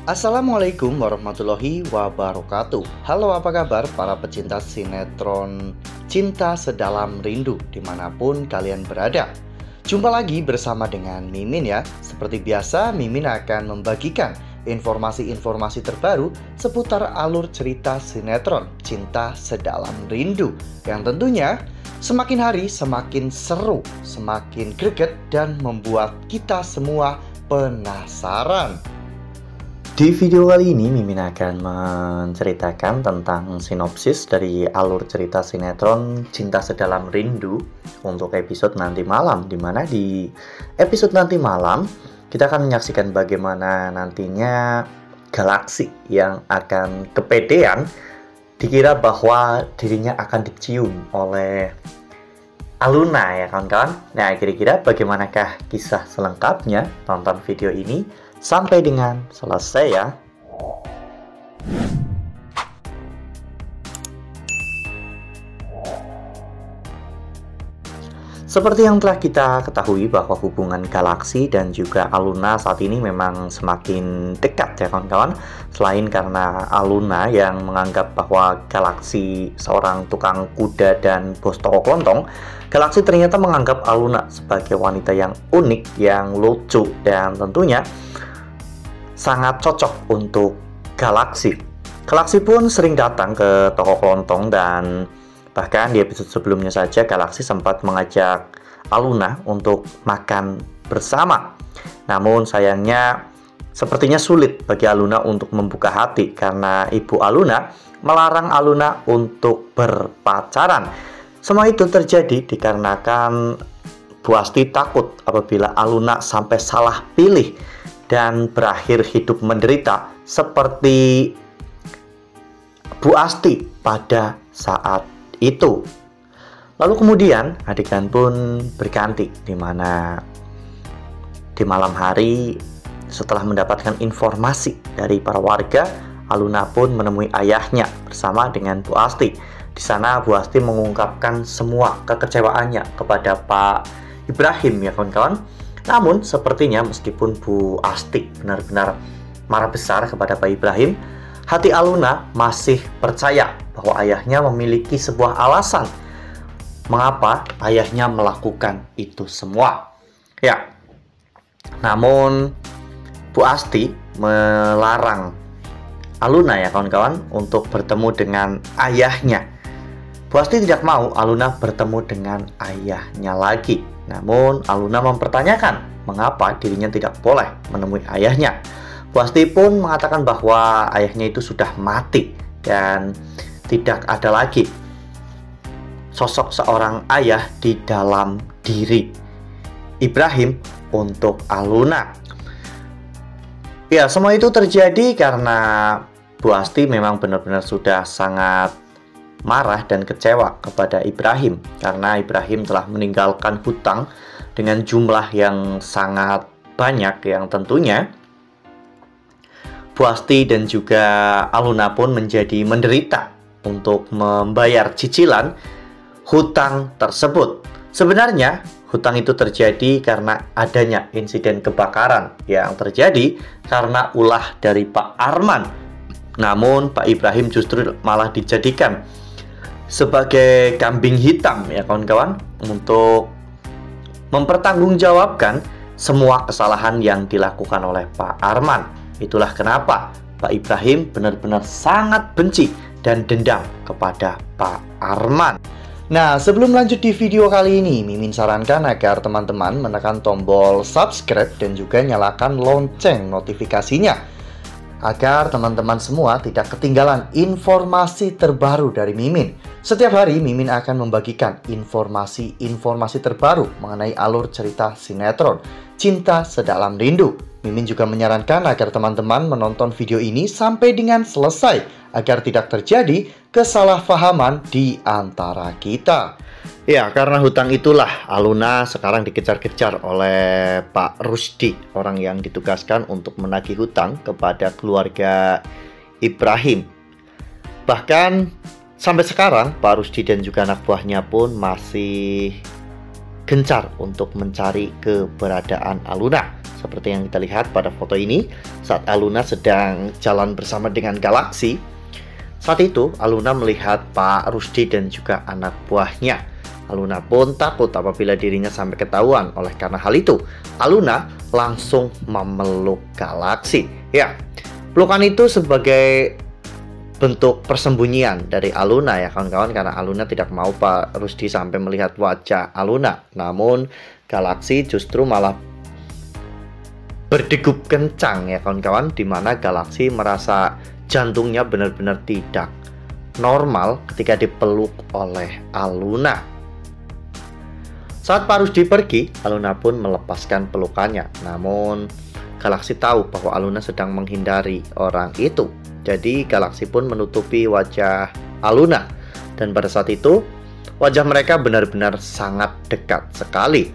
Assalamualaikum warahmatullahi wabarakatuh. Halo, apa kabar para pecinta sinetron Cinta Sedalam Rindu dimanapun kalian berada. Jumpa lagi bersama dengan Mimin ya. Seperti biasa, Mimin akan membagikan informasi-informasi terbaru seputar alur cerita sinetron Cinta Sedalam Rindu, yang tentunya semakin hari semakin seru, semakin greget, dan membuat kita semua penasaran. Di video kali ini, Mimin akan menceritakan tentang sinopsis dari alur cerita sinetron Cinta Sedalam Rindu untuk episode nanti malam, dimana di episode nanti malam kita akan menyaksikan bagaimana nantinya Galaksi yang akan kepedean dikira bahwa dirinya akan dicium oleh Aluna, ya kawan-kawan. Nah, kira-kira bagaimanakah kisah selengkapnya? Tonton video ini sampai dengan selesai ya. Seperti yang telah kita ketahui bahwa hubungan Galaksi dan juga Aluna saat ini memang semakin dekat ya kawan-kawan. Selain karena Aluna yang menganggap bahwa Galaksi seorang tukang kuda dan bos toko kelontong, Galaksi ternyata menganggap Aluna sebagai wanita yang unik, yang lucu, dan tentunya sangat cocok untuk Galaksi. Galaksi pun sering datang ke toko kelontong, dan bahkan di episode sebelumnya saja Galaksi sempat mengajak Aluna untuk makan bersama. Namun sayangnya sepertinya sulit bagi Aluna untuk membuka hati karena ibu Aluna melarang Aluna untuk berpacaran. Semua itu terjadi dikarenakan Bu Asti takut apabila Aluna sampai salah pilih dan berakhir hidup menderita seperti Bu Asti pada saat itu. Lalu kemudian adegan pun berganti, di mana di malam hari setelah mendapatkan informasi dari para warga, Aluna pun menemui ayahnya bersama dengan Bu Asti. Di sana Bu Asti mengungkapkan semua kekecewaannya kepada Pak Ibrahim ya kawan-kawan. Namun sepertinya meskipun Bu Asti benar-benar marah besar kepada Pak Ibrahim, hati Aluna masih percaya bahwa ayahnya memiliki sebuah alasan mengapa ayahnya melakukan itu semua. Ya, namun Bu Asti melarang Aluna ya kawan-kawan untuk bertemu dengan ayahnya. Bu Asti tidak mau Aluna bertemu dengan ayahnya lagi. Namun Aluna mempertanyakan mengapa dirinya tidak boleh menemui ayahnya. Bu Asti pun mengatakan bahwa ayahnya itu sudah mati dan tidak ada lagi sosok seorang ayah di dalam diri Ibrahim untuk Aluna. Ya, semua itu terjadi karena Bu Asti memang benar-benar sudah sangat marah dan kecewa kepada Ibrahim karena Ibrahim telah meninggalkan hutang dengan jumlah yang sangat banyak, yang tentunya Bu Asti dan juga Aluna pun menjadi menderita untuk membayar cicilan hutang tersebut. Sebenarnya hutang itu terjadi karena adanya insiden kebakaran yang terjadi karena ulah dari Pak Arman. Namun Pak Ibrahim justru malah dijadikan sebagai kambing hitam ya kawan-kawan untuk mempertanggungjawabkan semua kesalahan yang dilakukan oleh Pak Arman. Itulah kenapa Pak Ibrahim benar-benar sangat benci dan dendam kepada Pak Arman. Nah, sebelum lanjut di video kali ini, Mimin sarankan agar teman-teman menekan tombol subscribe dan juga nyalakan lonceng notifikasinya, agar teman-teman semua tidak ketinggalan informasi terbaru dari Mimin. Setiap hari Mimin akan membagikan informasi-informasi terbaru mengenai alur cerita sinetron Cinta Sedalam Rindu. Mimin juga menyarankan agar teman-teman menonton video ini sampai dengan selesai agar tidak terjadi kesalahpahaman di antara kita. Ya, karena hutang itulah Aluna sekarang dikejar-kejar oleh Pak Rusdi, orang yang ditugaskan untuk menagih hutang kepada keluarga Ibrahim. Bahkan sampai sekarang Pak Rusdi dan juga anak buahnya pun masih gencar untuk mencari keberadaan Aluna. seperti yang kita lihat pada foto ini saat Aluna sedang jalan bersama dengan Galaxy. Saat itu Aluna melihat Pak Rusdi dan juga anak buahnya. Aluna pun takut apabila dirinya sampai ketahuan. Oleh karena hal itu, Aluna langsung memeluk Galaxy. Ya, pelukan itu sebagai bentuk persembunyian dari Aluna ya kawan-kawan, karena Aluna tidak mau Pak Rusdi sampai melihat wajah Aluna. Namun Galaxy justru malah berdegup kencang ya kawan-kawan, dimana Galaxy merasa jantungnya benar-benar tidak normal ketika dipeluk oleh Aluna. Saat Pak Rusdi pergi, Aluna pun melepaskan pelukannya. Namun Galaxy tahu bahwa Aluna sedang menghindari orang itu. Jadi Galaxy pun menutupi wajah Aluna. Dan pada saat itu wajah mereka benar-benar sangat dekat sekali.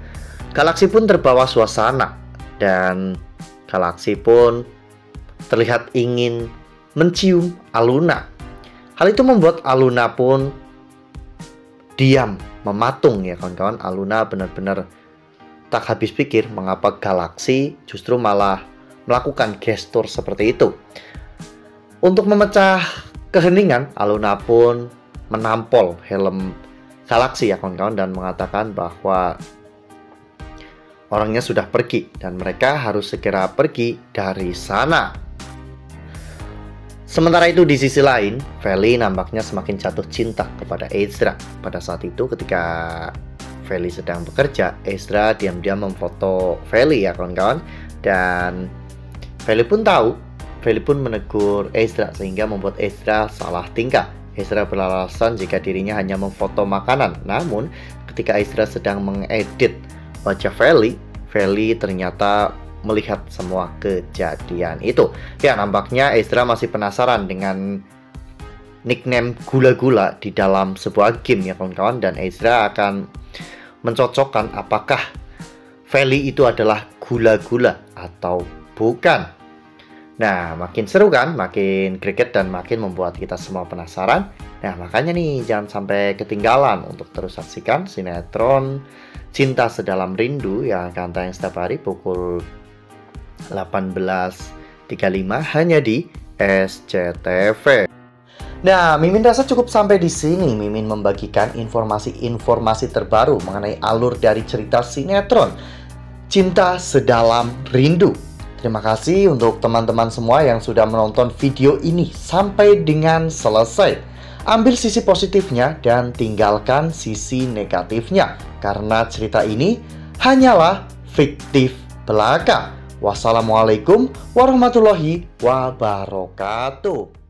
Galaxy pun terbawa suasana. Dan Galaxy pun terlihat ingin mencium Aluna. Hal itu membuat Aluna pun diam, mematung ya kawan-kawan. Aluna benar-benar tak habis pikir mengapa Galaxy justru malah melakukan gestur seperti itu. Untuk memecah keheningan, Aluna pun menampol helm Galaxy ya kawan-kawan dan mengatakan bahwa orangnya sudah pergi dan mereka harus segera pergi dari sana. Sementara itu di sisi lain, Feli nampaknya semakin jatuh cinta kepada Ezra. Pada saat itu ketika Feli sedang bekerja, Ezra diam-diam memfoto Feli ya kawan-kawan. Dan Feli pun tahu, Feli pun menegur Ezra sehingga membuat Ezra salah tingkah. Ezra beralasan jika dirinya hanya memfoto makanan. Namun ketika Ezra sedang mengedit wajah Feli, Feli ternyata melihat semua kejadian itu. Ya, nampaknya Ezra masih penasaran dengan nickname gula-gula di dalam sebuah game ya kawan-kawan. Dan Ezra akan mencocokkan apakah Feli itu adalah gula-gula atau bukan. Nah, makin seru kan, makin greget dan makin membuat kita semua penasaran. Nah, makanya nih jangan sampai ketinggalan untuk terus saksikan sinetron Cinta Sedalam Rindu yang akan tayang setiap hari pukul 18.35 hanya di SCTV. Nah, Mimin rasa cukup sampai di sini. Mimin membagikan informasi-informasi terbaru mengenai alur dari cerita sinetron Cinta Sedalam Rindu. Terima kasih untuk teman-teman semua yang sudah menonton video ini sampai dengan selesai. Ambil sisi positifnya dan tinggalkan sisi negatifnya, karena cerita ini hanyalah fiktif belaka. Wassalamualaikum warahmatullahi wabarakatuh.